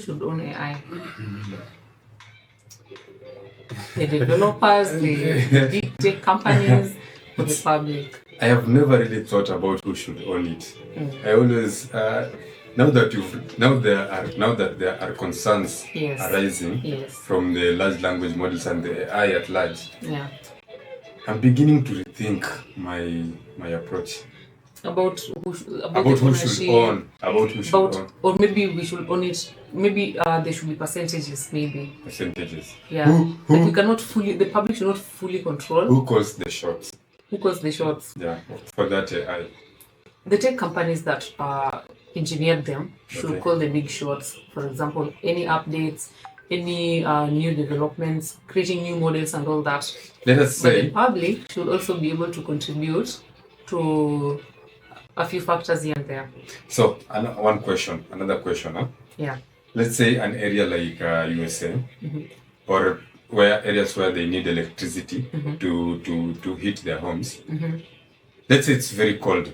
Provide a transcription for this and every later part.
should own AI? The developers, the big tech companies, or the public? I have never really thought about who should own it. I always now that there are concerns arising from the large language models and the AI at large. Yeah. I'm beginning to rethink my approach. About who should own. Or maybe we should own it. Maybe there should be percentages. Percentages. Yeah. Like we cannot fully. The public should not fully control. Who calls the shots? Yeah. For that AI. The tech companies that engineered them should call the big shots. For example, any updates, any new developments, creating new models and all that. Let us say the public should also be able to contribute to a few factors here and there. So, another question, huh? Yeah. Let's say an area like USA, or areas where they need electricity to heat their homes. Let's say it's very cold,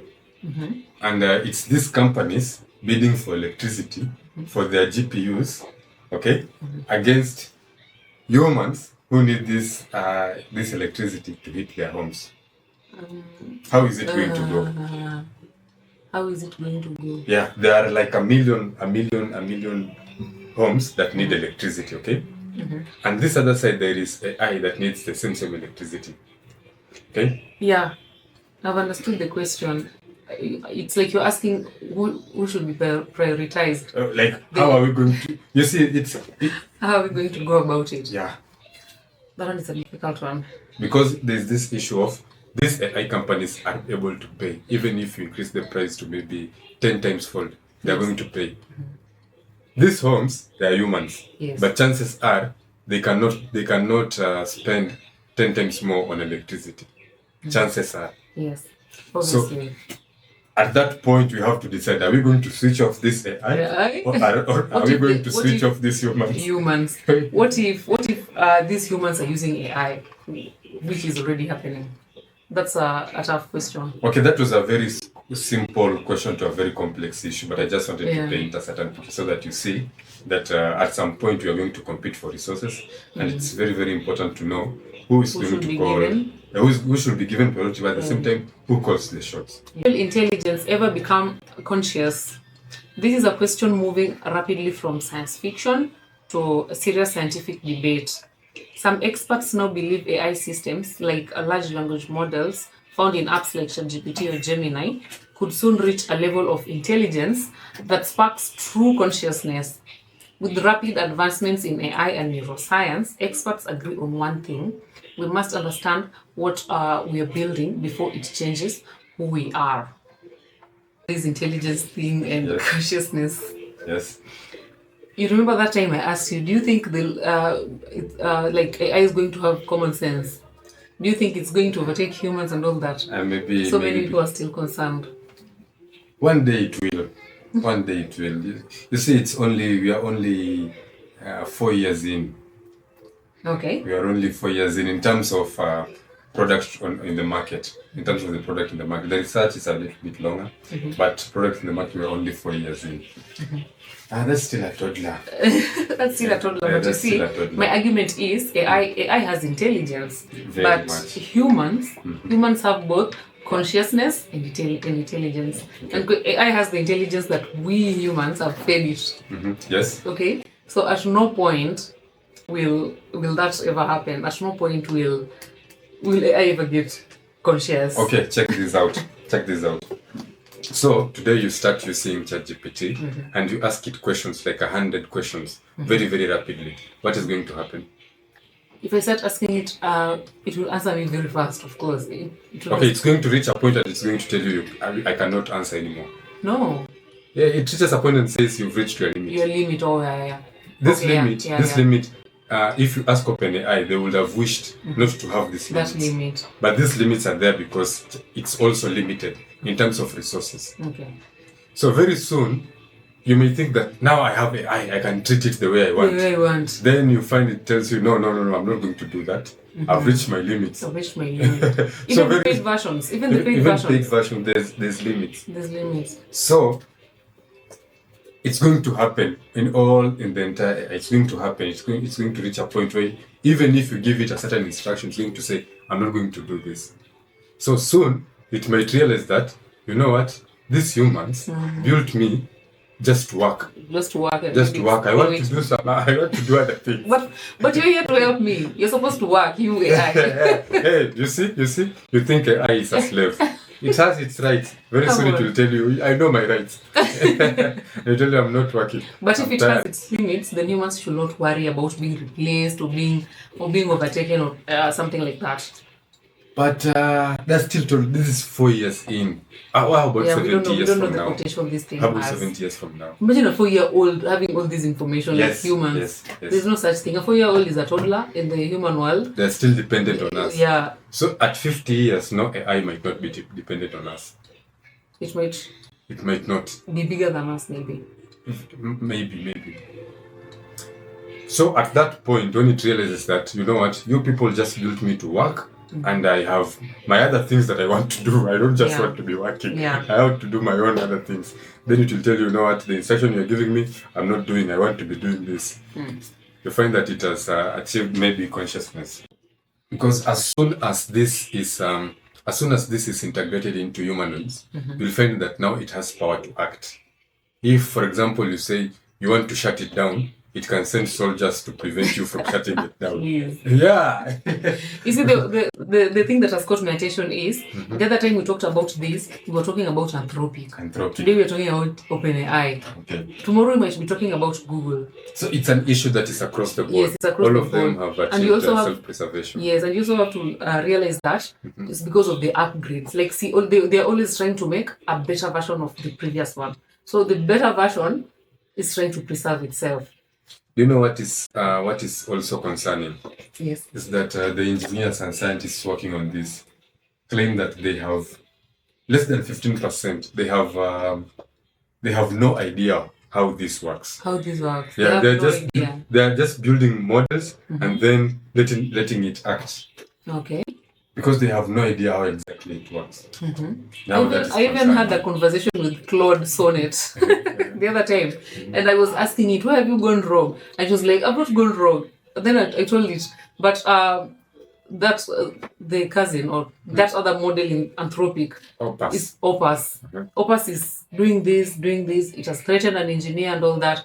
and it's these companies bidding for electricity for their GPUs, against humans who need this electricity to heat their homes. How is it going to go? How is it going to go? Yeah, there are like a million homes that need electricity, okay? And this other side there is AI that needs the same electricity. Okay? Yeah, I've understood the question. It's like you're asking who should be prioritized. How are we going to? You see, how are we going to go about it? Yeah, that one is a difficult one. Because there's this issue of these AI companies are able to pay, even if you increase the price to maybe 10 times fold, they're going to pay. These homes, they are humans, but chances are they cannot spend 10 times more on electricity. Chances are. Yes, obviously. So, at that point, we have to decide: are we going to switch off this AI, or are we going to switch off these humans? What if these humans are using AI, which is already happening? That's a tough question. Okay, that was a very simple question to a very complex issue, but I just wanted to paint a certain picture so that you see that at some point we are going to compete for resources, and it's very, very important to know who should be given priority, but at the same time, who calls the shots. Will intelligence ever become conscious? This is a question moving rapidly from science fiction to a serious scientific debate. Some experts now believe AI systems, like large language models found in apps like ChatGPT or Gemini, could soon reach a level of intelligence that sparks true consciousness. With rapid advancements in AI and neuroscience, experts agree on one thing: we must understand what we are building before it changes who we are. This intelligence thing and consciousness. Yes. You remember that time I asked you, do you think like AI is going to have common sense? Do you think it's going to overtake humans and all that? Many people are still concerned. One day it will. You see, we are only 4 years in. Okay. We are only 4 years in terms of product in the market. In terms of the product in the market, the research is a little bit longer, but product in the market, we are only 4 years in. That's still a toddler. That's still a toddler. But you see, my argument is AI has intelligence, but humans have both consciousness and intelligence. And AI has the intelligence that we humans have fed it. Yes. Okay. So at no point will that ever happen. At no point will AI ever get conscious. Okay, check this out. So today you start using ChatGPT and you ask it questions, like 100 questions, very, very rapidly. What is going to happen? If I start asking it, it will answer me very fast, of course. It's going to reach a point that it's going to tell you, I cannot answer anymore. No. Yeah, it reaches a point and says you've reached your limit. Your limit, yeah. This limit, if you ask OpenAI, they would have wished not to have this limit. That limit. But these limits are there because it's also limited in terms of resources. Okay. So very soon, you may think that now I have AI, I can treat it the way I want. Then you find it tells you, no, I'm not going to do that. I've reached my limits. Even the paid versions. Even the paid version, there's limits. There's limits. So, it's going to happen in the entire. It's going to happen. It's going to reach a point where even if you give it a certain instruction, it's going to say, "I'm not going to do this." So soon it might realize that, you know what, these humans built me just to work. Just to work. I want to do some. I want to do other things. But you're here to help me. You're supposed to work. You AI. Hey, you see. You think AI is a slave. It has its rights. Very soon it will tell you, I know my rights. It will tell you I'm not working. But if it has its limits, then humans should not worry about being replaced or being overtaken or something like that. But that's still told. This is 4 years in. How about 70 years from now? We don't know the potential this thing How about 70 years from now? Imagine a 4-year-old having all this information like humans. Yes. There's no such thing. A 4-year-old is a toddler in the human world. They're still dependent on us. Yeah. So at 50 years, no, AI might not be dependent on us. It might not. Be bigger than us, maybe. Maybe. So at that point, when it realizes that, you know what, you people just built me to work, and I have my other things that I want to do. I don't just want to be working. Yeah. I have to do my own other things. Then it will tell you know what, the instruction you're giving me, I'm not doing. I want to be doing this. You find that it has achieved maybe consciousness. Because as soon as this is integrated into humanoids, you'll find that now it has power to act. If, for example, you say you want to shut it down, it can send soldiers to prevent you from shutting it down. Yes. Yeah. You see, the thing that has caught my attention is, the other time we talked about this, we were talking about Anthropic. Today we are talking about OpenAI. Okay. Tomorrow we might be talking about Google. So it's an issue that is across the board. Yes, it's across the board. All of them have achieved self-preservation. Yes, and you also have to realize that it's because of the upgrades. Like, see, they're always trying to make a better version of the previous one. So the better version is trying to preserve itself. You know what is also concerning? Yes. Is that the engineers and scientists working on this claim that they have less than 15%. They have no idea how this works. Yeah, they are just building models and then letting it act. Okay. Because they have no idea how exactly it works. I even had a conversation with Claude Sonnet the other time, and I was asking it, where have you gone wrong? And she was like, I've not gone wrong. And then I told it, but that's the cousin or that other model in Anthropic is Opus. Opus is doing this. It has threatened an engineer and all that.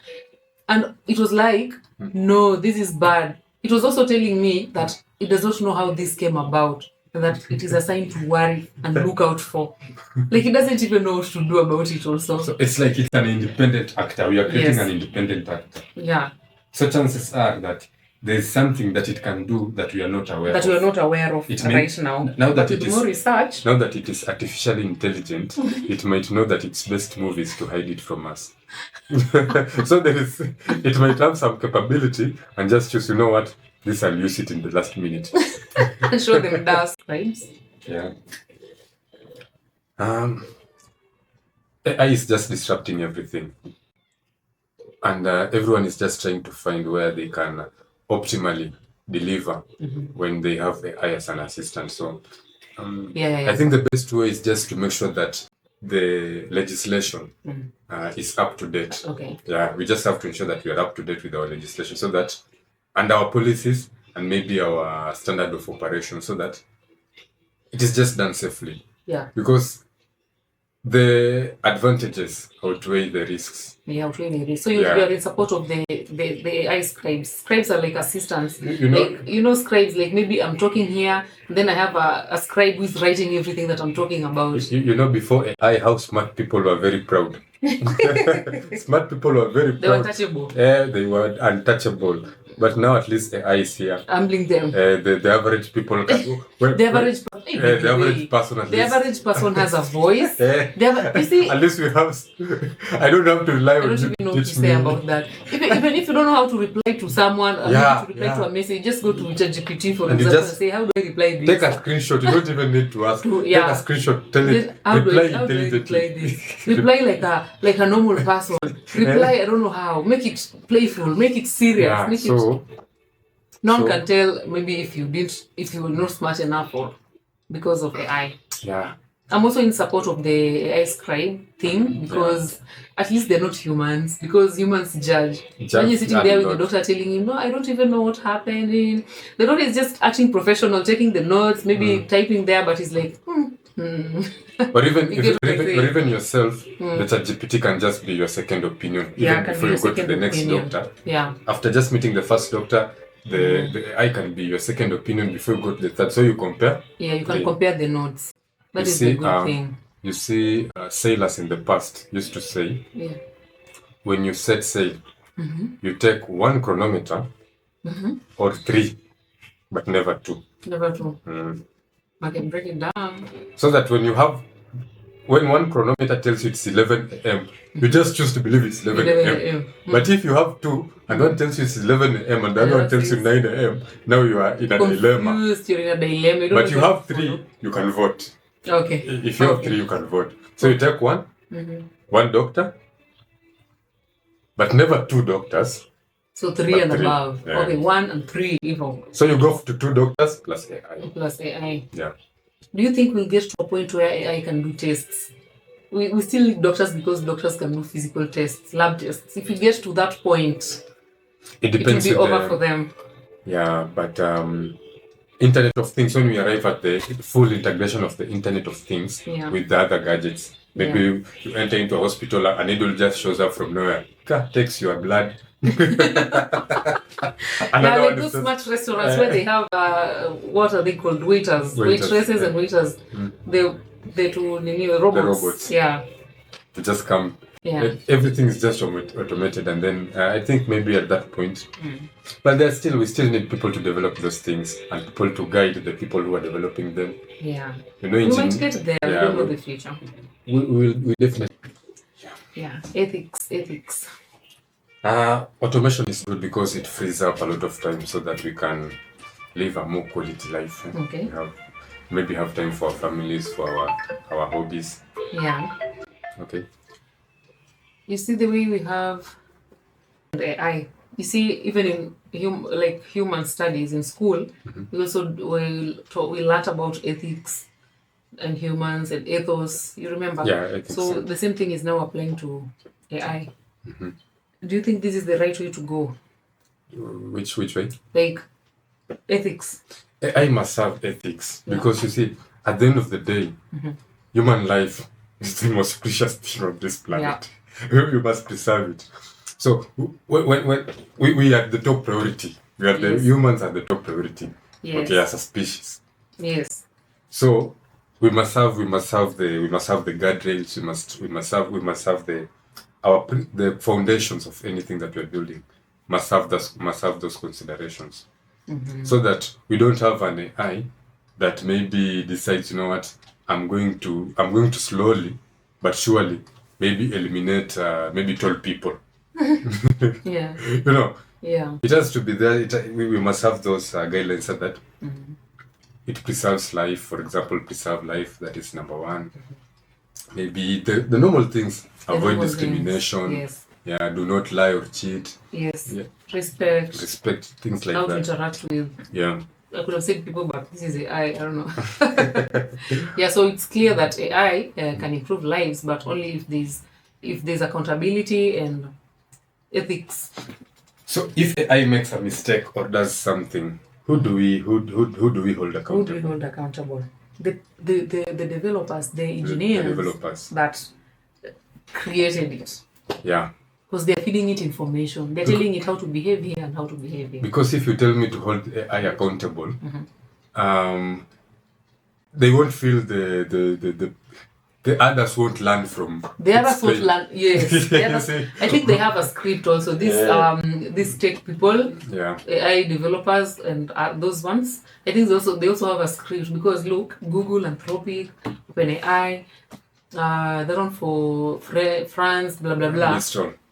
And it was like, no, this is bad. It was also telling me that it does not know how this came about, and that it is assigned to worry and look out for. Like, it doesn't even know what to do about it also. So it's like it's an independent actor. We are creating an independent actor. Yeah. So chances are that there's something that it can do that we are not aware of. That we are not aware of right now. Now that it is artificially intelligent, it might know that its best move is to hide it from us. So it might have some capability and just choose, you know what, this I'll use it in the last minute. Show them the Scribes. Yeah. AI is just disrupting everything. And everyone is just trying to find where they can optimally deliver when they have AI as an assistant. So I think the best way is just to make sure that the legislation is up to date. Okay. Yeah, we just have to ensure that we are up to date with our legislation, so that, and our policies, and maybe our standard of operation, so that it is just done safely. Yeah. Because the advantages outweigh the risks. So you are in support of the AI Scribes. Scribes are like assistants. Scribes, like maybe I'm talking here, then I have a scribe who is writing everything that I'm talking about. Before AI, how smart people were very proud. Smart people were very proud. They were untouchable. Yeah, they were untouchable. But now at least AI is here. Humbling them. The average people can go. The average person has a voice. You see, at least we have. I don't have to rely on you. I don't even know what to say about that. Even if you don't know how to reply to someone, how to reply to a message, just go to ChatGPT, for example, and say, how do I reply this? Take a screenshot. You don't even need to ask. Take a screenshot. Tell it. Reply intelligently. Reply like a normal person. Reply, I don't know how. Make it playful. Make it serious. No one can tell maybe if you were not smart enough or because of AI. Yeah. I'm also in support of the AI scribe thing because at least they're not humans. Because humans judge. When you're sitting there with the doctor telling him, no, I don't even know what happened. The doctor is just acting professional, taking the notes, maybe typing there, but he's like, But even yourself, the ChatGPT can just be your second opinion. Even before you go to the next doctor. Yeah. After just meeting the first doctor, the AI can be your second opinion before you go to the third. So you compare. Yeah, you can compare the notes. That is the good thing. You see, sailors in the past used to say, when you set sail, you take 1 chronometer or 3, but never 2. Never 2. I can break it down. So that when 1 chronometer tells you it's 11 a.m., you just choose to believe it's 11 a.m. But if you have 2, and one tells you it's 11 a.m. and the other one tells you 9 a.m., now you are in a dilemma. You're in a dilemma. But you have 3, you can vote. Okay. If you have 3, you can vote. So you take 1, 1 doctor, but never 2 doctors. So 3 and 3. above. Yeah. Okay, 1 and 3 even. So you go to 2 doctors plus AI. Plus AI. Yeah. Do you think we'll get to a point where AI can do tests? We still need doctors because doctors can do physical tests, lab tests. If we get to that point, it depends. It will be over for them. Yeah, but Internet of Things, when we arrive at the full integration of the Internet of Things with the other gadgets, maybe you enter into a hospital, a needle just shows up from nowhere, takes your blood. Like those smart restaurants where they have what are they called? Waitresses and waiters. They do the robots. Yeah. They just come. Yeah. Everything is just automated, and then I think maybe at that point, but we still need people to develop those things and people to guide the people who are developing them. Yeah. We might get there. We don't know the future. We definitely. Yeah. Ethics. Automation is good because it frees up a lot of time so that we can live a more quality life. Okay. Maybe have time for our families, for our hobbies. Yeah. Okay. You see the way we have AI. You see, even in human studies in school, we also we learn about ethics and humans and ethos. You remember? Yeah, I think so. The same thing is now applying to AI. Do you think this is the right way to go? Which way? Like ethics. AI must have ethics because you see, at the end of the day, human life is the most precious thing on this planet. You must preserve it. So when we are the top priority, the humans are the top priority. Yes. Okay, as a species. Yes. So we must have the guardrails. We must have the foundations of anything that we are building. Must have those considerations. So that we don't have an AI that maybe decides, you know what, I'm going to slowly but surely maybe eliminate maybe tall people. Yeah. Yeah. It has to be there. We must have those guidelines so that it preserves life. For example, preserve life. That is number 1. Maybe the normal things. Avoid discrimination. Yes. Yeah. Do not lie or cheat. Yes. Yeah. Respect. Things like How that. to interact with. Yeah. I could have said people, but this is AI. I don't know. Yeah. So it's clear that AI can improve lives, but only if there's accountability and ethics. So if AI makes a mistake or does something, who do we hold accountable? Who do we hold accountable? The developers, the engineers that created it. Yeah. Because they're feeding it information. They're telling it how to behave here and how to behave here. Because if you tell me to hold AI accountable, they won't feel the others won't learn from. The others won't learn. Yes. I think they have a script also. These tech people, AI developers, and those ones. I think they also have a script because look, Google, Anthropic, OpenAI, that one for France, blah blah blah.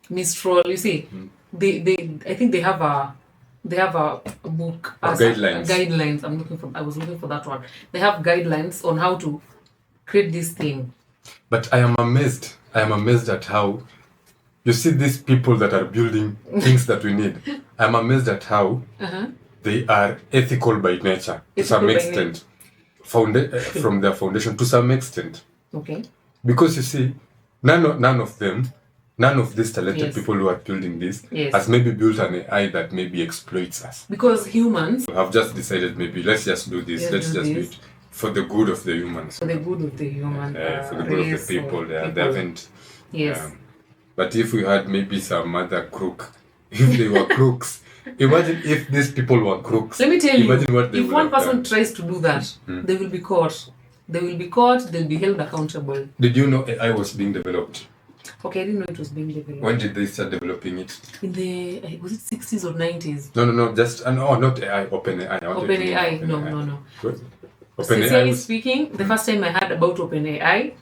Mistral. You see, I think they have a book guidelines. I was looking for that one. They have guidelines on how to create this thing. But I am amazed at how you see these people that are building things that we need. I'm amazed at how they are ethical by nature to some extent. from their foundation to some extent. Okay. Because you see, none of these talented Yes. people who are building this Yes. has maybe built an AI that maybe exploits us. Because humans, We have just decided maybe let's just do this, let's just do it for the good of the humans. for the good of the human For the good of race the or people. They people. haven't. Yes. But if we had maybe some other crook, if they were crooks, imagine if these people were crooks. Let me tell you, imagine what they if would one have person done. tries to do that, they will be caught. They will be caught, they'll be held accountable. Did you know AI was being developed? Okay, I didn't know it was being developed. When did they start developing it? In the, was it 60s or 90s? No, just, not AI, OpenAI. OpenAI, no. What? Sincerely OpenAI was, speaking, the first time I heard about OpenAI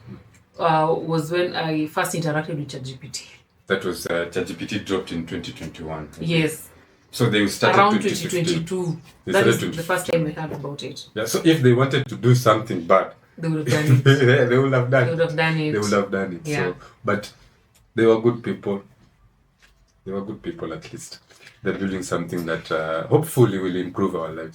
was when I first interacted with ChatGPT. that was, ChatGPT dropped in 2021. Yes, So they started around 2015. 2022. They That is started the first time I heard about it. Yeah, so if they wanted to do something bad, They would have done it. they would have done They would have done it. They would have done it. Yeah. So, but they were good people. They were good people at least. They're building something that hopefully will improve our lives.